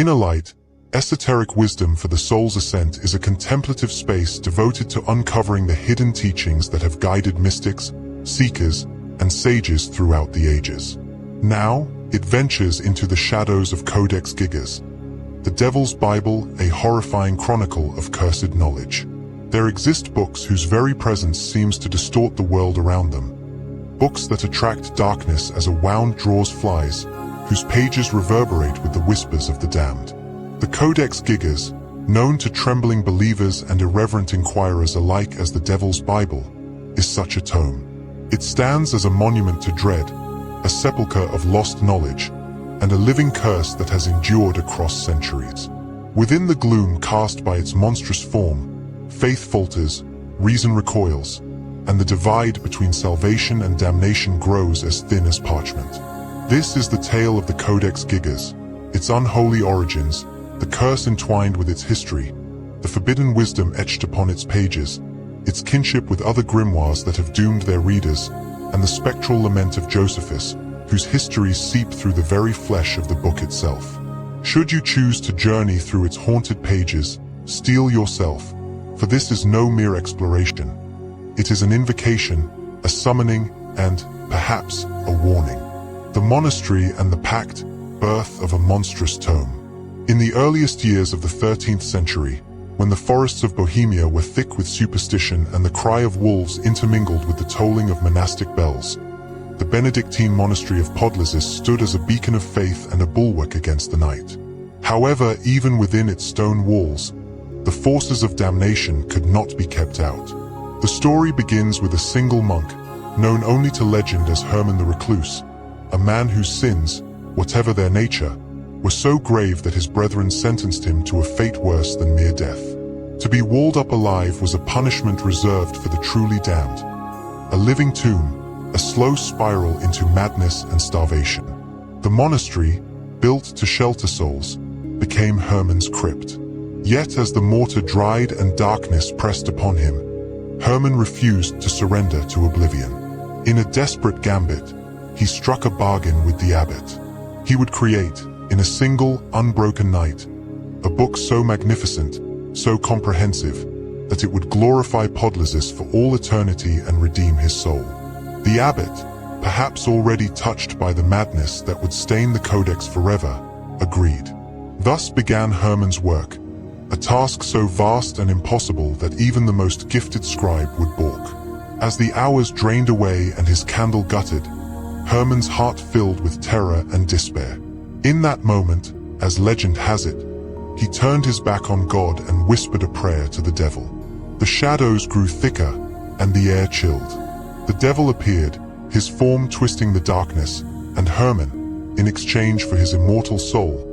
Inner Light, Esoteric Wisdom for the Soul's Ascent is a contemplative space devoted to uncovering the hidden teachings that have guided mystics, seekers, and sages throughout the ages. Now, it ventures into the shadows of Codex Gigas, the Devil's Bible, a horrifying chronicle of cursed knowledge. There exist books whose very presence seems to distort the world around them. Books that attract darkness as a wound draws flies, whose pages reverberate with the whispers of the damned. The Codex Gigas, known to trembling believers and irreverent inquirers alike as the Devil's Bible, is such a tome. It stands as a monument to dread, a sepulchre of lost knowledge, and a living curse that has endured across centuries. Within the gloom cast by its monstrous form, faith falters, reason recoils, and the divide between salvation and damnation grows as thin as parchment. This is the tale of the Codex Gigas, its unholy origins, the curse entwined with its history, the forbidden wisdom etched upon its pages, its kinship with other grimoires that have doomed their readers, and the spectral lament of Josephus, whose histories seep through the very flesh of the book itself. Should you choose to journey through its haunted pages, steel yourself, for this is no mere exploration. It is an invocation, a summoning, and, perhaps, a warning. The Monastery and the Pact, birth of a monstrous tome. In the earliest years of the 13th century, when the forests of Bohemia were thick with superstition and the cry of wolves intermingled with the tolling of monastic bells, the Benedictine monastery of Podlasis stood as a beacon of faith and a bulwark against the night. However, even within its stone walls, the forces of damnation could not be kept out. The story begins with a single monk, known only to legend as Herman the Recluse, a man whose sins, whatever their nature, were so grave that his brethren sentenced him to a fate worse than mere death. To be walled up alive was a punishment reserved for the truly damned. A living tomb, a slow spiral into madness and starvation. The monastery, built to shelter souls, became Herman's crypt. Yet as the mortar dried and darkness pressed upon him, Herman refused to surrender to oblivion. In a desperate gambit, he struck a bargain with the abbot. He would create, in a single, unbroken night, a book so magnificent, so comprehensive, that it would glorify Podlasis for all eternity and redeem his soul. The abbot, perhaps already touched by the madness that would stain the codex forever, agreed. Thus began Herman's work, a task so vast and impossible that even the most gifted scribe would balk. As the hours drained away and his candle guttered, Herman's heart filled with terror and despair. In that moment, as legend has it, he turned his back on God and whispered a prayer to the devil. The shadows grew thicker, and the air chilled. The devil appeared, his form twisting the darkness, and Herman, in exchange for his immortal soul,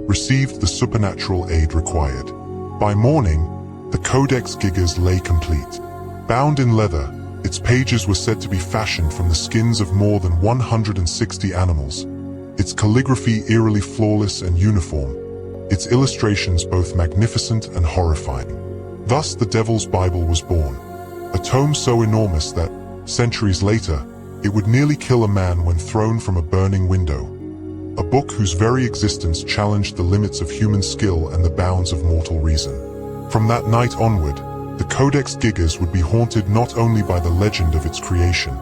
received the supernatural aid required. By morning, the Codex Gigas lay complete. Bound in leather, its pages were said to be fashioned from the skins of more than 160 animals, its calligraphy eerily flawless and uniform, its illustrations both magnificent and horrifying. Thus the Devil's Bible was born, a tome so enormous that, centuries later, it would nearly kill a man when thrown from a burning window. A book whose very existence challenged the limits of human skill and the bounds of mortal reason. From that night onward, the Codex Gigas would be haunted not only by the legend of its creation,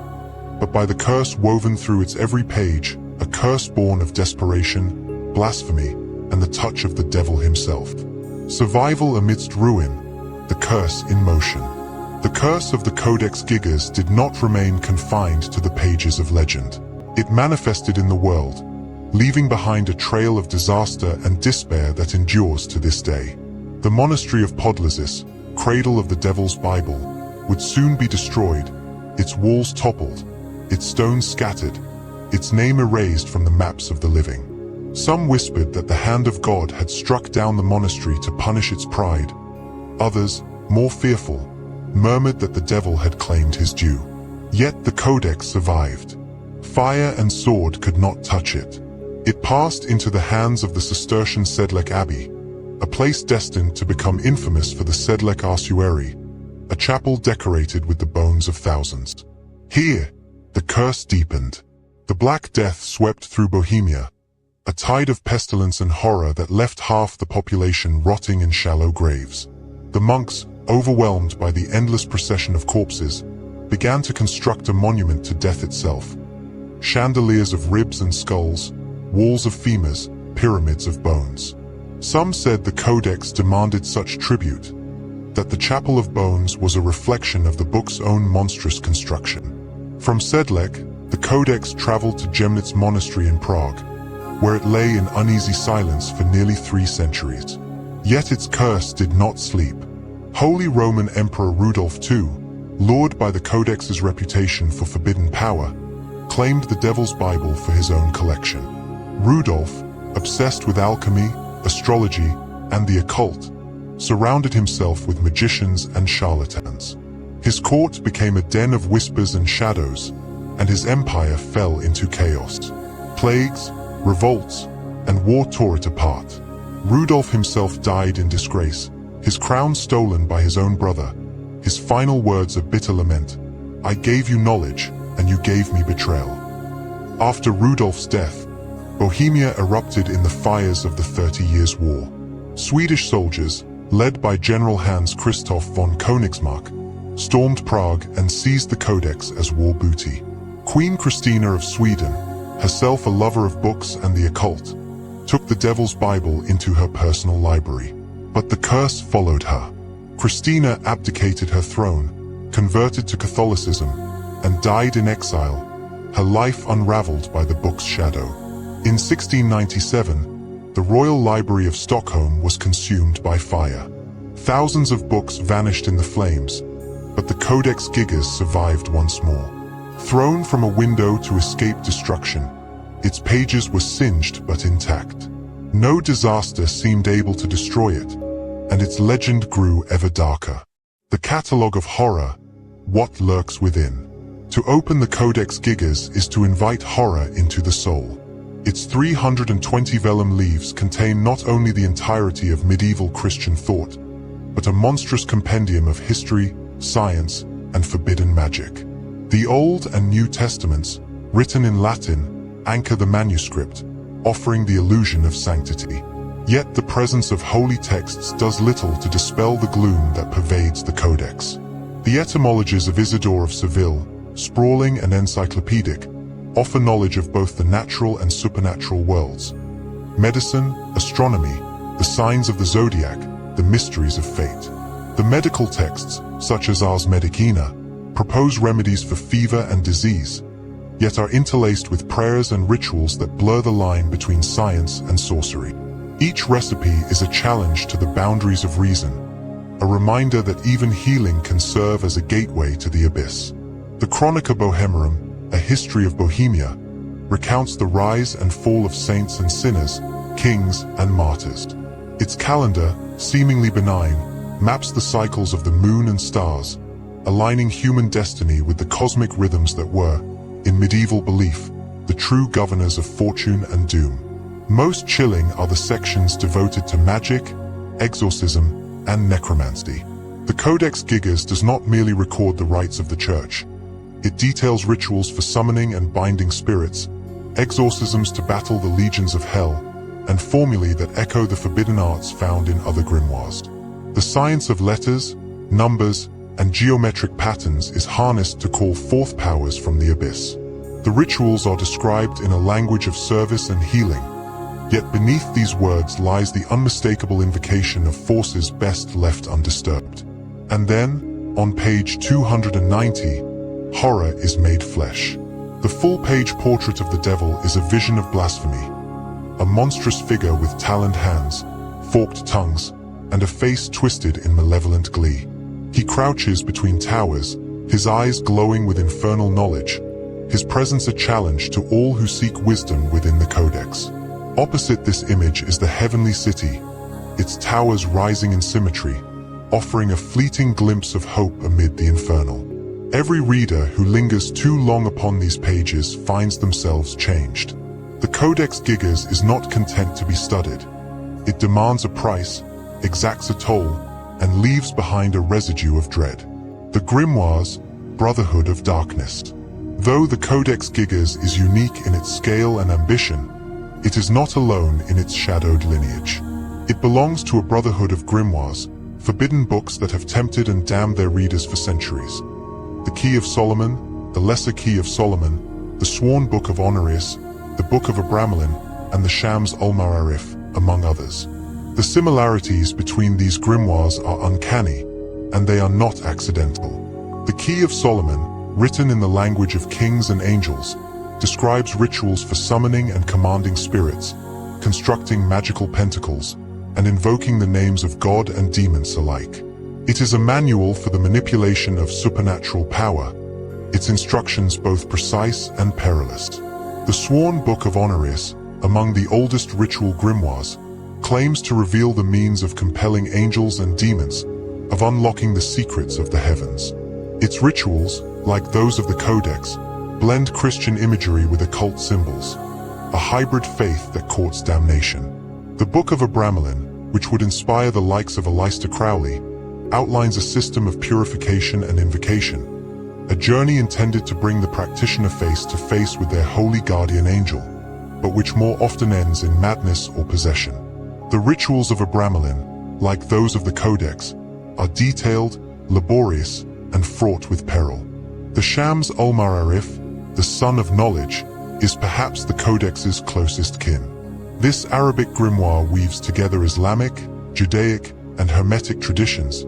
but by the curse woven through its every page, a curse born of desperation, blasphemy, and the touch of the devil himself. Survival amidst ruin, the curse in motion. The curse of the Codex Gigas did not remain confined to the pages of legend. It manifested in the world, leaving behind a trail of disaster and despair that endures to this day. The monastery of Podlasis, cradle of the Devil's Bible, would soon be destroyed, its walls toppled, its stones scattered, its name erased from the maps of the living. Some whispered that the hand of God had struck down the monastery to punish its pride. Others, more fearful, murmured that the devil had claimed his due. Yet the codex survived. Fire and sword could not touch it. It passed into the hands of the Cistercian Sedlec Abbey, a place destined to become infamous for the Sedlec Ossuary, a chapel decorated with the bones of thousands. Here, the curse deepened. The Black Death swept through Bohemia, a tide of pestilence and horror that left half the population rotting in shallow graves. The monks, overwhelmed by the endless procession of corpses, began to construct a monument to death itself. Chandeliers of ribs and skulls, walls of femurs, pyramids of bones. Some said the Codex demanded such tribute, that the Chapel of Bones was a reflection of the book's own monstrous construction. From Sedlec, the Codex traveled to Chemnitz Monastery in Prague, where it lay in uneasy silence for nearly 3 centuries. Yet its curse did not sleep. Holy Roman Emperor Rudolf II, lured by the Codex's reputation for forbidden power, claimed the Devil's Bible for his own collection. Rudolf, obsessed with alchemy, astrology, and the occult, surrounded himself with magicians and charlatans. His court became a den of whispers and shadows, and his empire fell into chaos. Plagues, revolts, and war tore it apart. Rudolf himself died in disgrace, his crown stolen by his own brother, his final words a bitter lament, "I gave you knowledge, and you gave me betrayal." After Rudolf's death, Bohemia erupted in the fires of the 30 Years' War. Swedish soldiers, led by General Hans Christoph von Königsmark, stormed Prague and seized the Codex as war booty. Queen Christina of Sweden, herself a lover of books and the occult, took the Devil's Bible into her personal library. But the curse followed her. Christina abdicated her throne, converted to Catholicism, and died in exile, her life unraveled by the book's shadow. In 1697, the Royal Library of Stockholm was consumed by fire. Thousands of books vanished in the flames, but the Codex Gigas survived once more. Thrown from a window to escape destruction, its pages were singed but intact. No disaster seemed able to destroy it, and its legend grew ever darker. The catalogue of horror, what lurks within. To open the Codex Gigas is to invite horror into the soul. Its 320 vellum leaves contain not only the entirety of medieval Christian thought, but a monstrous compendium of history, science, and forbidden magic. The Old and New Testaments, written in Latin, anchor the manuscript, offering the illusion of sanctity. Yet the presence of holy texts does little to dispel the gloom that pervades the Codex. The etymologies of Isidore of Seville, sprawling and encyclopedic, offer knowledge of both the natural and supernatural worlds. Medicine, astronomy, the signs of the zodiac, the mysteries of fate. The medical texts, such as Ars Medicina, propose remedies for fever and disease, yet are interlaced with prayers and rituals that blur the line between science and sorcery. Each recipe is a challenge to the boundaries of reason, a reminder that even healing can serve as a gateway to the abyss. The Chronica Bohemorum, a history of Bohemia, recounts the rise and fall of saints and sinners, kings and martyrs. Its calendar, seemingly benign, maps the cycles of the moon and stars, aligning human destiny with the cosmic rhythms that were, in medieval belief, the true governors of fortune and doom. Most chilling are the sections devoted to magic, exorcism, and necromancy. The Codex Gigas does not merely record the rites of the Church. It details rituals for summoning and binding spirits, exorcisms to battle the legions of hell, and formulae that echo the forbidden arts found in other grimoires. The science of letters, numbers, and geometric patterns is harnessed to call forth powers from the abyss. The rituals are described in a language of service and healing, yet beneath these words lies the unmistakable invocation of forces best left undisturbed. And then, on page 290, horror is made flesh. The full-page portrait of the devil is a vision of blasphemy, a monstrous figure with taloned hands, forked tongues, and a face twisted in malevolent glee. He crouches between towers, his eyes glowing with infernal knowledge, his presence a challenge to all who seek wisdom within the Codex. Opposite this image is the heavenly city, its towers rising in symmetry, offering a fleeting glimpse of hope amid the infernal. Every reader who lingers too long upon these pages finds themselves changed. The Codex Gigas is not content to be studied. It demands a price, exacts a toll, and leaves behind a residue of dread. The Grimoire's Brotherhood of Darkness. Though the Codex Gigas is unique in its scale and ambition, it is not alone in its shadowed lineage. It belongs to a brotherhood of grimoires, forbidden books that have tempted and damned their readers for centuries. The Key of Solomon, the Lesser Key of Solomon, the Sworn Book of Honorius, the Book of Abramelin, and the Shams al-Ma'arif, among others. The similarities between these grimoires are uncanny, and they are not accidental. The Key of Solomon, written in the language of kings and angels, describes rituals for summoning and commanding spirits, constructing magical pentacles, and invoking the names of God and demons alike. It is a manual for the manipulation of supernatural power, its instructions both precise and perilous. The Sworn Book of Honorius, among the oldest ritual grimoires, claims to reveal the means of compelling angels and demons, of unlocking the secrets of the heavens. Its rituals, like those of the Codex, blend Christian imagery with occult symbols, a hybrid faith that courts damnation. The Book of Abramelin, which would inspire the likes of Aleister Crowley, outlines a system of purification and invocation, a journey intended to bring the practitioner face to face with their holy guardian angel, but which more often ends in madness or possession. The rituals of Abramelin, like those of the Codex, are detailed, laborious, and fraught with peril. The Shams al-Ma'arif, the Son of Knowledge, is perhaps the Codex's closest kin. This Arabic grimoire weaves together Islamic, Judaic, and Hermetic traditions,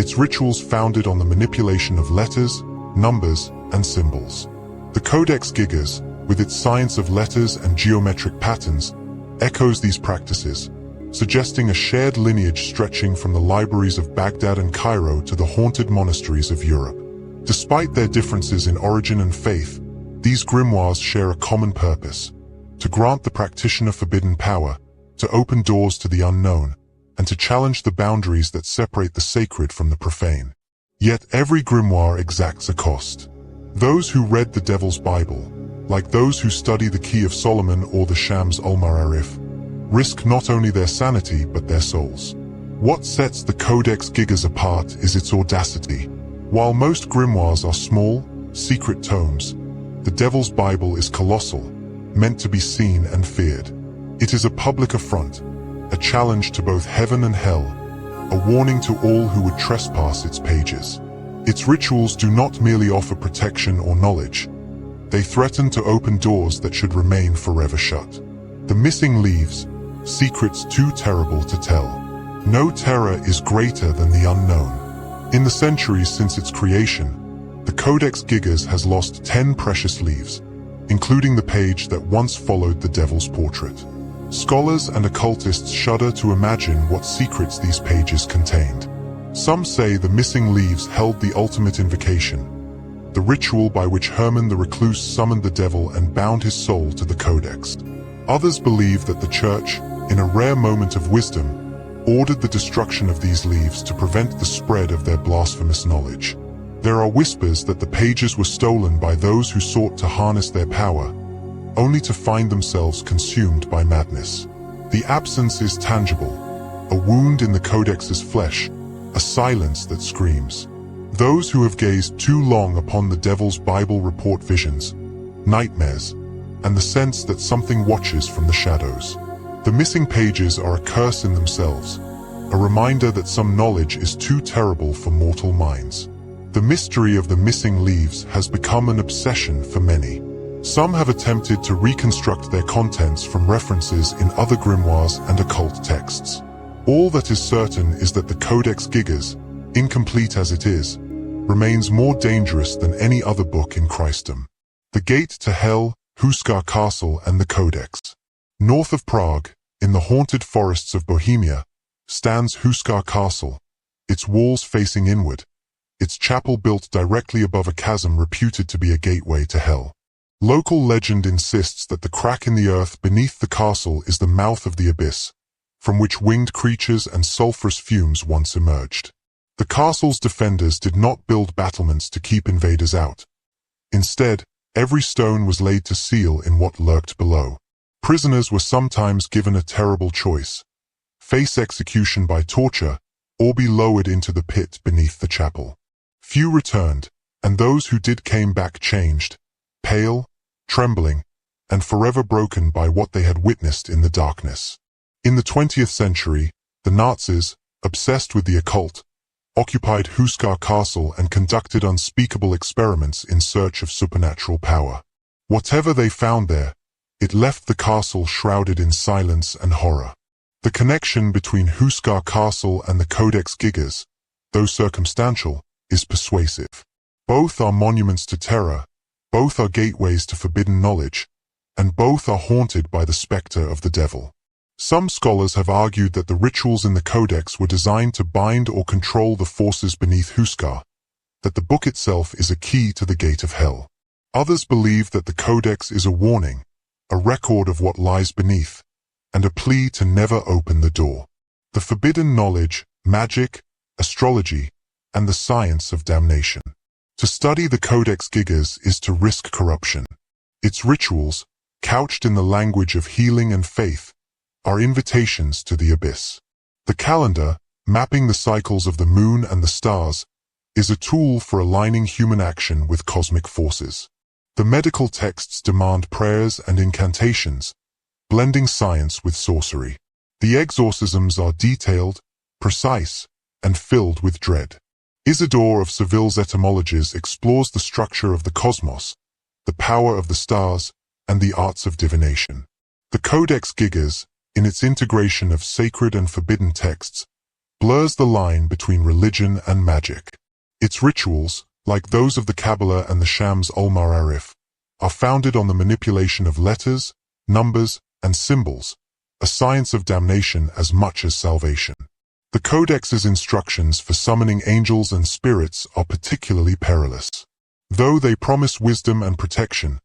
its rituals founded on the manipulation of letters, numbers, and symbols. The Codex Gigas, with its science of letters and geometric patterns, echoes these practices, suggesting a shared lineage stretching from the libraries of Baghdad and Cairo to the haunted monasteries of Europe. Despite their differences in origin and faith, these grimoires share a common purpose: to grant the practitioner forbidden power, to open doors to the unknown, and to challenge the boundaries that separate the sacred from the profane. Yet every grimoire exacts a cost. Those who read the Devil's Bible, like those who study the Key of Solomon or the Shams al-Ma'arif, risk not only their sanity but their souls. What sets the Codex Gigas apart is its audacity. While most grimoires are small, secret tomes, the Devil's Bible is colossal, meant to be seen and feared. It is a public affront, a challenge to both heaven and hell, a warning to all who would trespass its pages. Its rituals do not merely offer protection or knowledge. They threaten to open doors that should remain forever shut. The missing leaves, secrets too terrible to tell. No terror is greater than the unknown. In the centuries since its creation, the Codex Gigas has lost 10 precious leaves, including the page that once followed the devil's portrait. Scholars and occultists shudder to imagine what secrets these pages contained. Some say the missing leaves held the ultimate invocation, the ritual by which Herman the Recluse summoned the devil and bound his soul to the Codex. Others believe that the Church, in a rare moment of wisdom, ordered the destruction of these leaves to prevent the spread of their blasphemous knowledge. There are whispers that the pages were stolen by those who sought to harness their power, only to find themselves consumed by madness. The absence is tangible, a wound in the Codex's flesh, a silence that screams. Those who have gazed too long upon the Devil's Bible report visions, nightmares, and the sense that something watches from the shadows. The missing pages are a curse in themselves, a reminder that some knowledge is too terrible for mortal minds. The mystery of the missing leaves has become an obsession for many. Some have attempted to reconstruct their contents from references in other grimoires and occult texts. All that is certain is that the Codex Gigas, incomplete as it is, remains more dangerous than any other book in Christendom. The gate to hell, Houska Castle, and the Codex. North of Prague, in the haunted forests of Bohemia, stands Houska Castle, its walls facing inward, its chapel built directly above a chasm reputed to be a gateway to hell. Local legend insists that the crack in the earth beneath the castle is the mouth of the abyss, from which winged creatures and sulphurous fumes once emerged. The castle's defenders did not build battlements to keep invaders out. Instead, every stone was laid to seal in what lurked below. Prisoners were sometimes given a terrible choice: face execution by torture, or be lowered into the pit beneath the chapel. Few returned, and those who did came back changed, pale, trembling, and forever broken by what they had witnessed in the darkness. In the 20th century, the Nazis, obsessed with the occult, occupied Houska castle and conducted unspeakable experiments in search of supernatural power. Whatever they found there, it left the castle shrouded in silence and horror. The connection between Houska castle and the Codex Gigas, though circumstantial, is persuasive. Both are monuments to terror, both are gateways to forbidden knowledge, and both are haunted by the specter of the devil. Some scholars have argued that the rituals in the Codex were designed to bind or control the forces beneath Houska, that the book itself is a key to the gate of hell. Others believe that the Codex is a warning, a record of what lies beneath, and a plea to never open the door. The forbidden knowledge, magic, astrology, and the science of damnation. To study the Codex Gigas is to risk corruption. Its rituals, couched in the language of healing and faith, are invitations to the abyss. The calendar, mapping the cycles of the moon and the stars, is a tool for aligning human action with cosmic forces. The medical texts demand prayers and incantations, blending science with sorcery. The exorcisms are detailed, precise, and filled with dread. Isidore of Seville's Etymologies explores the structure of the cosmos, the power of the stars, and the arts of divination. The Codex Gigas, in its integration of sacred and forbidden texts, blurs the line between religion and magic. Its rituals, like those of the Kabbalah and the Shams al-Ma'arif, are founded on the manipulation of letters, numbers, and symbols, a science of damnation as much as salvation. The Codex's instructions for summoning angels and spirits are particularly perilous. Though they promise wisdom and protection,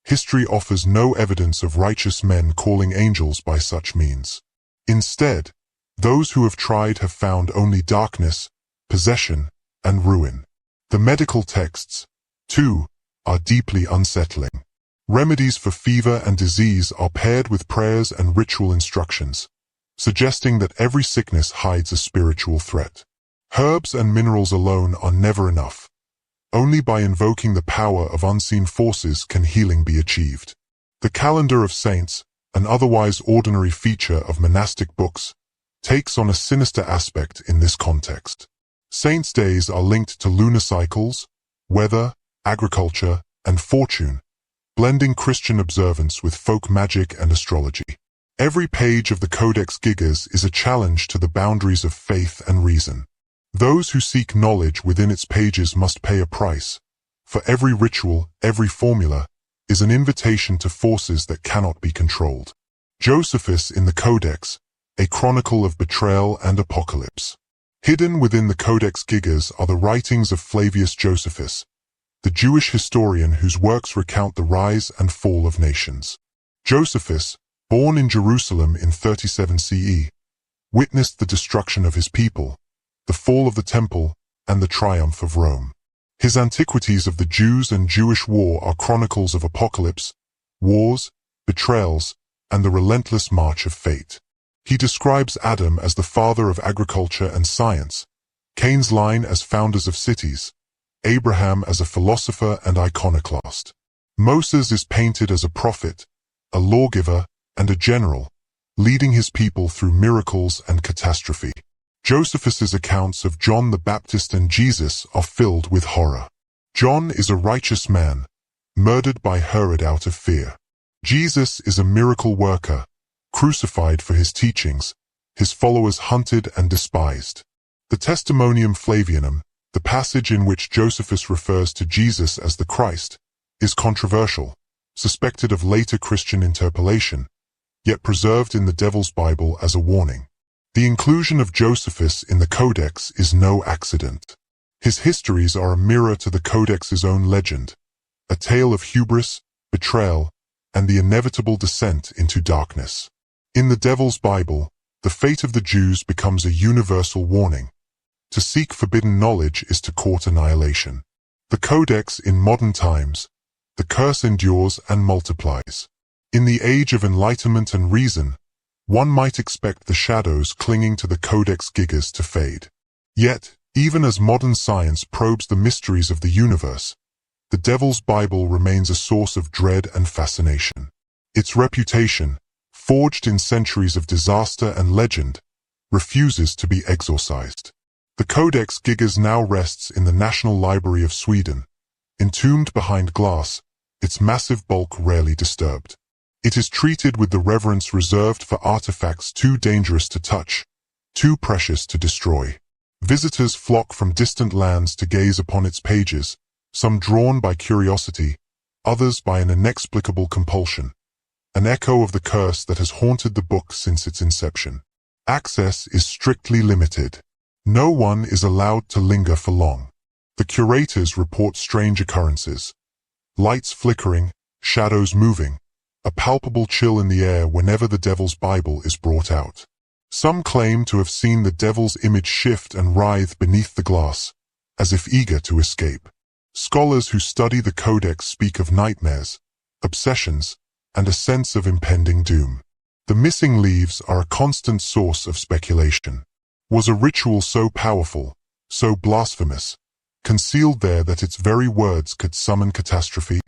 history offers no evidence of righteous men calling angels by such means. Instead, those who have tried have found only darkness, possession, and ruin. The medical texts, too, are deeply unsettling. Remedies for fever and disease are paired with prayers and ritual instructions, suggesting that every sickness hides a spiritual threat. Herbs and minerals alone are never enough. Only by invoking the power of unseen forces can healing be achieved. The calendar of saints, an otherwise ordinary feature of monastic books, takes on a sinister aspect in this context. Saints' days are linked to lunar cycles, weather, agriculture, and fortune, blending Christian observance with folk magic and astrology. Every page of the Codex Gigas is a challenge to the boundaries of faith and reason. Those who seek knowledge within its pages must pay a price, for every ritual, every formula, is an invitation to forces that cannot be controlled. Josephus in the Codex, a chronicle of betrayal and apocalypse. Hidden within the Codex Gigas are the writings of Flavius Josephus, the Jewish historian whose works recount the rise and fall of nations. Josephus, born in Jerusalem in 37 CE, witnessed the destruction of his people, the fall of the temple, and the triumph of Rome. His Antiquities of the Jews and Jewish War are chronicles of apocalypse, wars, betrayals, and the relentless march of fate. He describes Adam as the father of agriculture and science, Cain's line as founders of cities, Abraham as a philosopher and iconoclast. Moses is painted as a prophet, a lawgiver, and a general, leading his people through miracles and catastrophe. Josephus's accounts of John the Baptist and Jesus are filled with horror. John is a righteous man, murdered by Herod out of fear. Jesus is a miracle worker, crucified for his teachings, his followers hunted and despised. The Testimonium Flavianum, the passage in which Josephus refers to Jesus as the Christ, is controversial, suspected of later Christian interpolation, yet preserved in the Devil's Bible as a warning. The inclusion of Josephus in the Codex is no accident. His histories are a mirror to the Codex's own legend, a tale of hubris, betrayal, and the inevitable descent into darkness. In the Devil's Bible, the fate of the Jews becomes a universal warning. To seek forbidden knowledge is to court annihilation. The Codex in modern times, the curse endures and multiplies. In the age of enlightenment and reason, one might expect the shadows clinging to the Codex Gigas to fade. Yet, even as modern science probes the mysteries of the universe, the Devil's Bible remains a source of dread and fascination. Its reputation, forged in centuries of disaster and legend, refuses to be exorcised. The Codex Gigas now rests in the National Library of Sweden, entombed behind glass, its massive bulk rarely disturbed. It is treated with the reverence reserved for artifacts too dangerous to touch, too precious to destroy. Visitors flock from distant lands to gaze upon its pages, some drawn by curiosity, others by an inexplicable compulsion, an echo of the curse that has haunted the book since its inception. Access is strictly limited. No one is allowed to linger for long. The curators report strange occurrences. Lights flickering, shadows moving, a palpable chill in the air whenever the Devil's Bible is brought out. Some claim to have seen the Devil's image shift and writhe beneath the glass, as if eager to escape. Scholars who study the Codex speak of nightmares, obsessions, and a sense of impending doom. The missing leaves are a constant source of speculation. Was a ritual so powerful, so blasphemous, concealed there that its very words could summon catastrophe?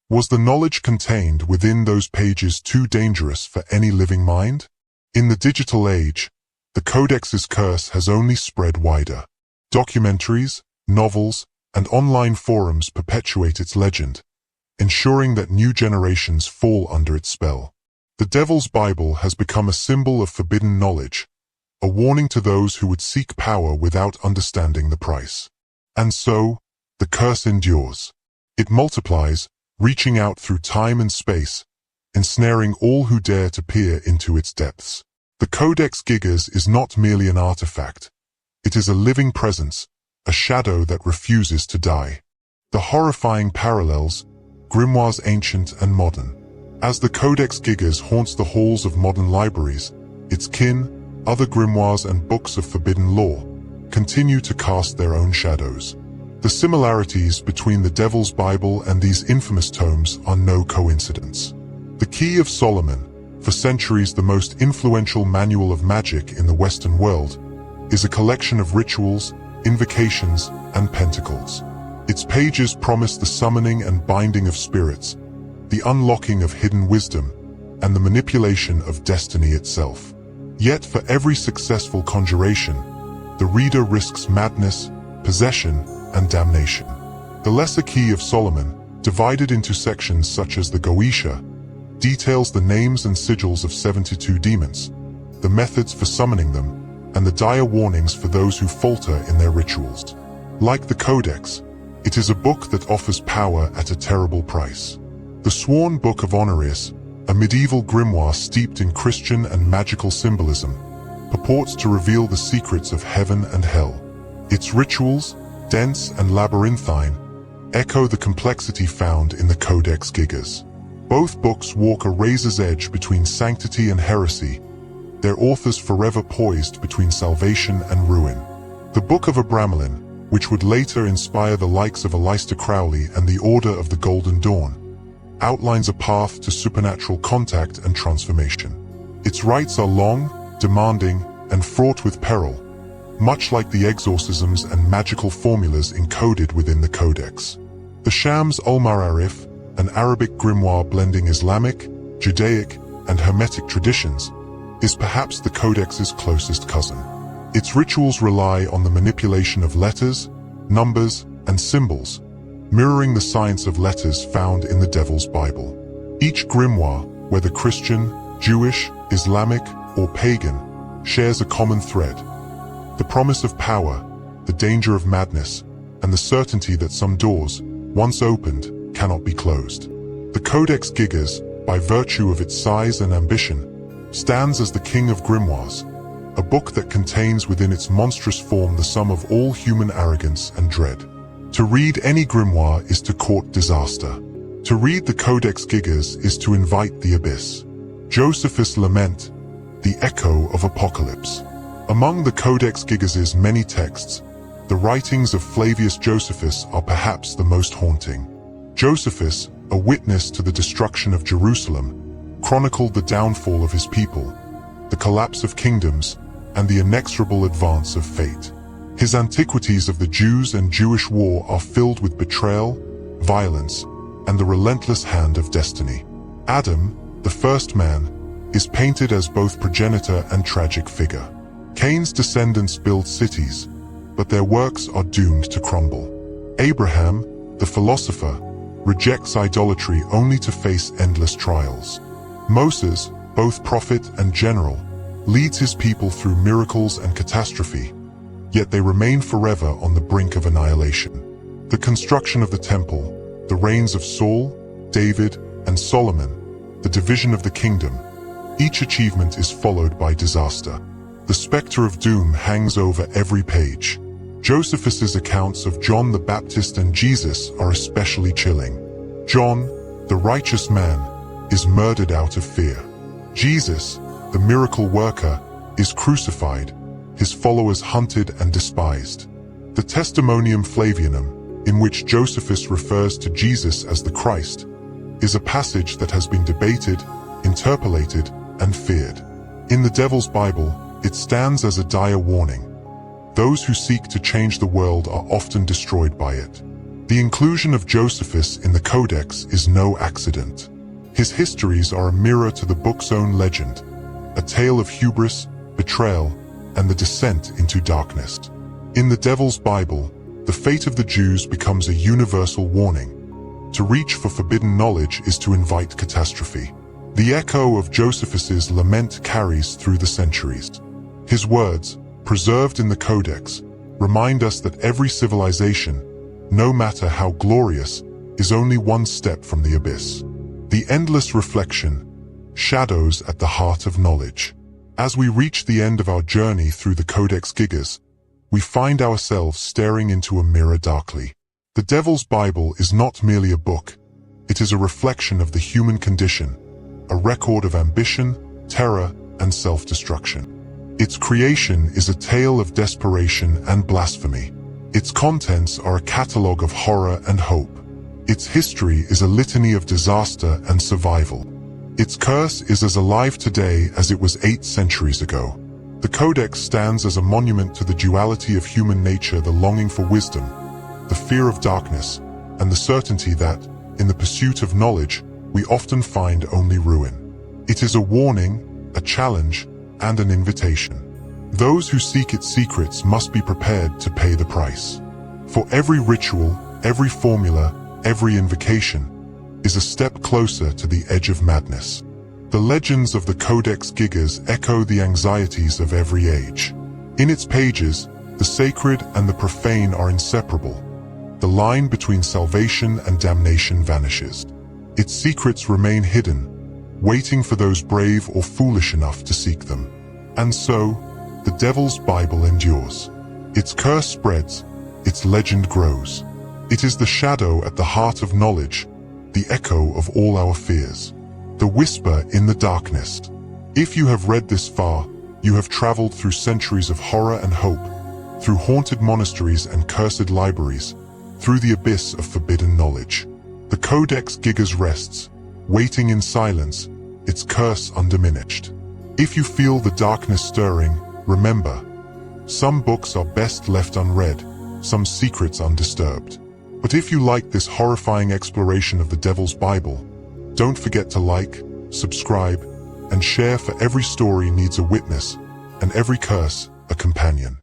Was the knowledge contained within those pages too dangerous for any living mind? In the digital age, the Codex's curse has only spread wider. Documentaries, novels, and online forums perpetuate its legend, ensuring that new generations fall under its spell. The Devil's Bible has become a symbol of forbidden knowledge, a warning to those who would seek power without understanding the price. And so, the curse endures. It multiplies, reaching out through time and space, ensnaring all who dare to peer into its depths. The Codex Gigas is not merely an artifact. It is a living presence, a shadow that refuses to die. The horrifying parallels, grimoires ancient and modern. As the Codex Gigas haunts the halls of modern libraries, its kin, other grimoires and books of forbidden lore, continue to cast their own shadows. The similarities between the Devil's Bible and these infamous tomes are no coincidence. The Key of Solomon, for centuries the most influential manual of magic in the Western world, is a collection of rituals, invocations, and pentacles. Its pages promise the summoning and binding of spirits, the unlocking of hidden wisdom, and the manipulation of destiny itself. Yet for every successful conjuration, the reader risks madness, possession, and damnation. The Lesser Key of Solomon, divided into sections such as the Goetia, details the names and sigils of 72 demons, the methods for summoning them, and the dire warnings for those who falter in their rituals. Like the Codex, it is a book that offers power at a terrible price. The Sworn Book of Honorius, a medieval grimoire steeped in Christian and magical symbolism, purports to reveal the secrets of heaven and hell. Its rituals, dense and labyrinthine, echo the complexity found in the Codex Gigas. Both books walk a razor's edge between sanctity and heresy, their authors forever poised between salvation and ruin. The Book of Abramelin, which would later inspire the likes of Aleister Crowley and the Order of the Golden Dawn, outlines a path to supernatural contact and transformation. Its rites are long, demanding, and fraught with peril, much like the exorcisms and magical formulas encoded within the Codex. The Shams ul-Ma'arif, an Arabic grimoire blending Islamic, Judaic, and Hermetic traditions, is perhaps the Codex's closest cousin. Its rituals rely on the manipulation of letters, numbers, and symbols, mirroring the science of letters found in the Devil's Bible. Each grimoire, whether Christian, Jewish, Islamic, or pagan, shares a common thread: the promise of power, the danger of madness, and the certainty that some doors, once opened, cannot be closed. The Codex Gigas, by virtue of its size and ambition, stands as the king of grimoires, a book that contains within its monstrous form the sum of all human arrogance and dread. To read any grimoire is to court disaster. To read the Codex Gigas is to invite the abyss. Josephus' lament, the echo of apocalypse. Among the Codex Gigas' many texts, the writings of Flavius Josephus are perhaps the most haunting. Josephus, a witness to the destruction of Jerusalem, chronicled the downfall of his people, the collapse of kingdoms, and the inexorable advance of fate. His Antiquities of the Jews and Jewish War are filled with betrayal, violence, and the relentless hand of destiny. Adam, the first man, is painted as both progenitor and tragic figure. Cain's descendants build cities, but their works are doomed to crumble. Abraham, the philosopher, rejects idolatry only to face endless trials. Moses, both prophet and general, leads his people through miracles and catastrophe, yet they remain forever on the brink of annihilation. The construction of the temple, the reigns of Saul, David, and Solomon, the division of the kingdom, each achievement is followed by disaster. The specter of doom hangs over every page. Josephus's accounts of John the Baptist and Jesus are especially chilling. John, the righteous man, is murdered out of fear. Jesus, the miracle worker, is crucified, his followers hunted and despised. The Testimonium Flavianum, in which Josephus refers to Jesus as the Christ, is a passage that has been debated, interpolated, and feared. In the Devil's Bible, it stands as a dire warning. Those who seek to change the world are often destroyed by it. The inclusion of Josephus in the Codex is no accident. His histories are a mirror to the book's own legend, a tale of hubris, betrayal, and the descent into darkness. In the Devil's Bible, the fate of the Jews becomes a universal warning. To reach for forbidden knowledge is to invite catastrophe. The echo of Josephus's lament carries through the centuries. His words, preserved in the Codex, remind us that every civilization, no matter how glorious, is only one step from the abyss. The endless reflection, shadows at the heart of knowledge. As we reach the end of our journey through the Codex Gigas, we find ourselves staring into a mirror darkly. The Devil's Bible is not merely a book, it is a reflection of the human condition, a record of ambition, terror, and self-destruction. Its creation is a tale of desperation and blasphemy. Its contents are a catalogue of horror and hope. Its history is a litany of disaster and survival. Its curse is as alive today as it was 8 centuries ago. The Codex stands as a monument to the duality of human nature, the longing for wisdom, the fear of darkness, and the certainty that, in the pursuit of knowledge, we often find only ruin. It is a warning, a challenge, and an invitation. Those who seek its secrets must be prepared to pay the price. For every ritual, every formula, every invocation is a step closer to the edge of madness. The legends of the Codex Gigas echo the anxieties of every age. In its pages, the sacred and the profane are inseparable. The line between salvation and damnation vanishes. Its secrets remain hidden, waiting for those brave or foolish enough to seek them. And so, the Devil's Bible endures. Its curse spreads, its legend grows. It is the shadow at the heart of knowledge, the echo of all our fears, the whisper in the darkness. If you have read this far, you have traveled through centuries of horror and hope, through haunted monasteries and cursed libraries, through the abyss of forbidden knowledge. The Codex Gigas rests, waiting in silence, its curse undiminished. If you feel the darkness stirring, remember, some books are best left unread, some secrets undisturbed. But if you like this horrifying exploration of the Devil's Bible, don't forget to like, subscribe, and share, for every story needs a witness, and every curse a companion.